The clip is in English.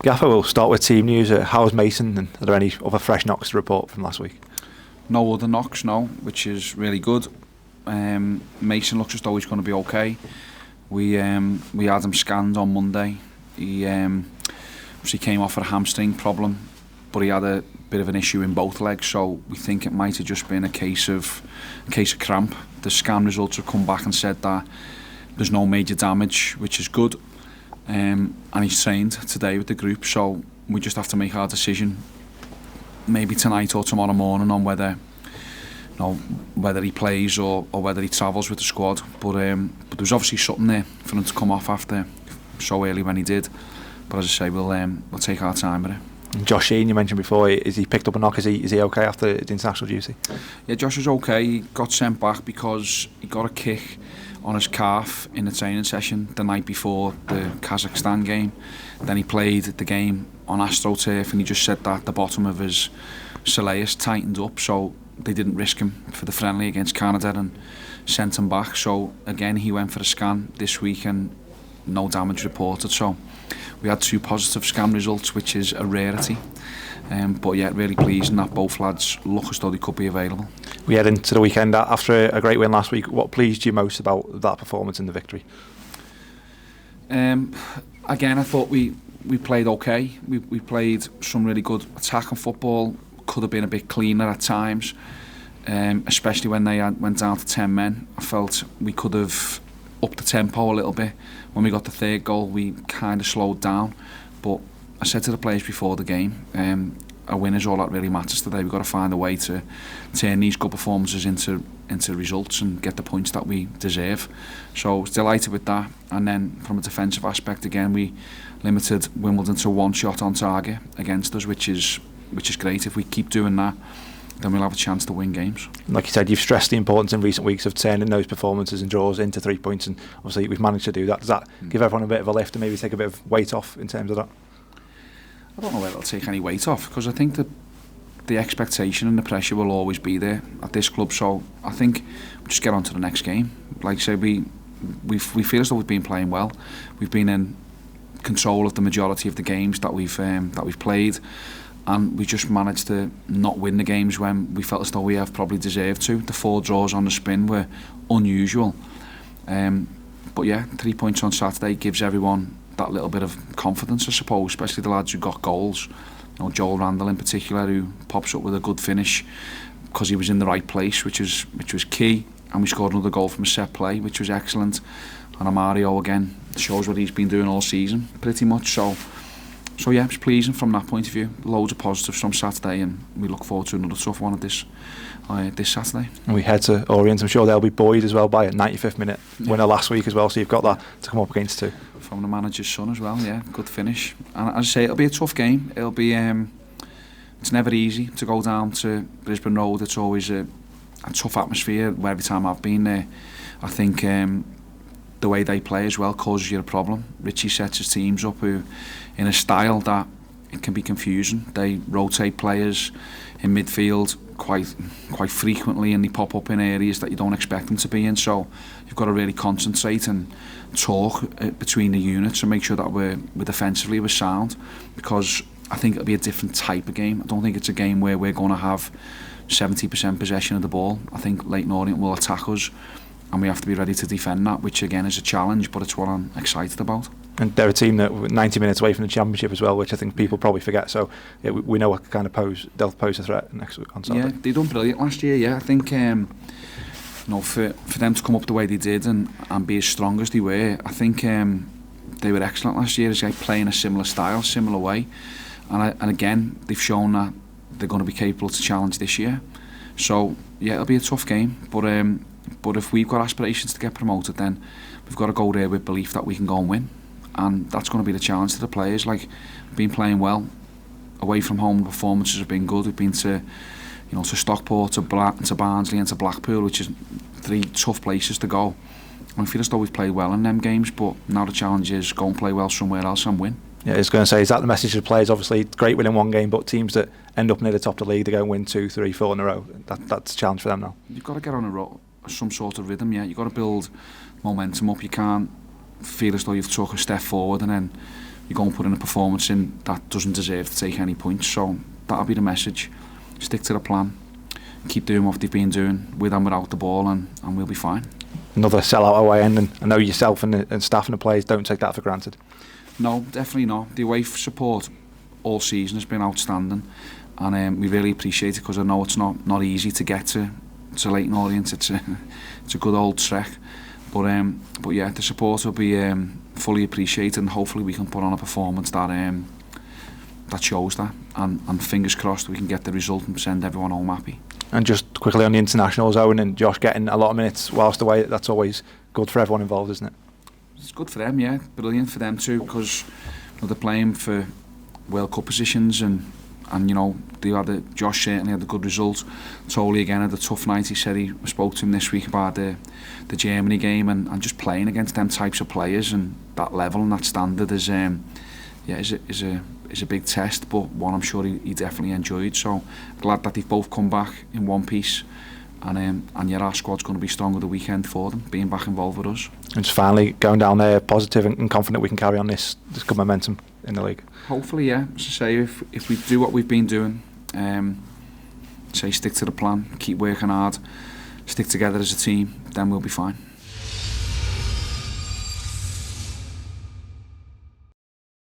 Gaffer, we'll start with team news. How's Mason, and are there any other fresh knocks to report from last week? No other knocks, no, which is really good. Mason looks as though he's going to be okay. We had him scanned on Monday. He came off a hamstring problem, but he had a bit of an issue in both legs, so we think it might have just been a case of cramp. The scan results have come back and said that there's no major damage, which is good. And he's trained today with the group, so we just have to make our decision maybe tonight or tomorrow morning on whether he plays or whether he travels with the squad. But there's obviously something there for him to come off after so early when he did. But as I say, we'll take our time with it. And Josh Sheen, you mentioned before, is he picked up a knock? Is he okay after the international duty? Yeah, Josh is okay. He got sent back because he got a kick on his calf in the training session the night before the Kazakhstan game. Then he played the game on AstroTurf, and he just said that the bottom of his soleus tightened up, so they didn't risk him for the friendly against Canada and sent him back. So again, he went for a scan this week and no damage reported. So we had 2 positive scan results, which is a rarity. But yeah, really pleased that both lads look as though they could be available. We head into the weekend after a great win last week. What pleased you most about that performance and the victory? Again, I thought we played okay. We played some really good attacking football. Could have been a bit cleaner at times, especially when they went down to 10 men. I felt we could have upped the tempo a little bit. When we got the 3rd goal, we kind of slowed down. But I said to the players before the game, a win is all that really matters today. We've got to find a way to turn these good performances into results and get the points that we deserve. So I was delighted with that. And then from a defensive aspect, again, we limited Wimbledon to 1 shot on target against us, which is great. If we keep doing that, then we'll have a chance to win games. Like you said, you've stressed the importance in recent weeks of turning those performances and draws into 3 points, and obviously we've managed to do that. Does that give everyone a bit of a lift and maybe take a bit of weight off in terms of that? I don't know whether it'll take any weight off, because I think that the expectation and the pressure will always be there at this club. So I think we'll just get on to the next game. Like I say, we feel as though we've been playing well. We've been in control of the majority of the games that we've played, and we just managed to not win the games when we felt as though we have probably deserved to. The 4 draws on the spin were unusual, but yeah, 3 points on Saturday gives everyone that little bit of confidence, I suppose, especially the lads who got goals. You know, Joel Randall in particular, who pops up with a good finish because he was in the right place, which was key. And we scored another goal from a set play, which was excellent. And Amario again shows what he's been doing all season, pretty much. So yeah, it's pleasing from that point of view. Loads of positives from Saturday, and we look forward to another tough one at this Saturday. And we head to Orient. I'm sure they'll be buoyed as well by a 95th minute winner last week as well. So you've got that to come up against too. From the manager's son as well, yeah, good finish. And as I say, it'll be a tough game. It'll be it's never easy to go down to Brisbane Road. It's always a tough atmosphere. Every time I've been there, I think the way they play as well causes you a problem. Richie sets his teams up in a style that it can be confusing. They rotate players in midfield quite frequently, and they pop up in areas that you don't expect them to be in. So you've got to really concentrate and talk between the units and make sure that we're defensively we're sound, because I think it'll be a different type of game. I don't think it's a game where we're going to have 70% possession of the ball. I think Leyton Orient will attack us, and we have to be ready to defend that, which again is a challenge, but it's what I'm excited about. And they're a team that were 90 minutes away from the championship as well, which I think people probably forget. So yeah, we know what kind of they'll pose a threat next week on Saturday. Yeah, they done brilliant last year. Yeah, I think for them to come up the way they did and be as strong as they were, I think they were excellent last year. As playing a similar style, similar way, and again they've shown that they're going to be capable to challenge this year. So yeah, it'll be a tough game, but if we've got aspirations to get promoted, then we've got to go there with belief that we can go and win. And that's going to be the challenge to the players. Like, we've been playing well away from home. Performances have been good. We've been to Stockport, to Barnsley, and to Blackpool, which is 3 tough places to go. And I feel as though we've played well in them games, but now the challenge is go and play well somewhere else and win. Yeah, I was going to say, is that the message to the players? Obviously, great winning one game, but teams that end up near the top of the league, they go and win 2, 3, 4 in a row. That's a challenge for them now. You've got to get on some sort of rhythm. Yeah, you've got to build momentum up. You can't feel as though you've took a step forward and then you go and put in a performance in that doesn't deserve to take any points. So that'll be the message. Stick to the plan, keep doing what they've been doing with and without the ball, and we'll be fine. Another sellout away end, and I know yourself and the staff and the players don't take that for granted. No, definitely not. The away support all season has been outstanding, and we really appreciate it, because I know it's not easy to get to Leyton Orient. It's a good old trek, but yeah, the support will be fully appreciated, and hopefully we can put on a performance that shows that, and fingers crossed we can get the result and send everyone home happy. And just quickly on the international zone and Josh getting a lot of minutes whilst away, that's always good for everyone involved, isn't it? It's good for them, yeah, brilliant for them too, because they're playing for World Cup positions, and Josh certainly had a good result. Toley again had a tough night. He said he spoke to him this week about the Germany game, and just playing against them types of players and that level and that standard is a big test, but one I'm sure he definitely enjoyed. So glad that they've both come back in one piece, and yeah, our squad's going to be stronger the weekend for them, being back involved with us. And just finally going down there positive and confident we can carry on this good momentum in the league. Hopefully, yeah. As I say, if we do what we've been doing, stick to the plan, keep working hard, stick together as a team, then we'll be fine.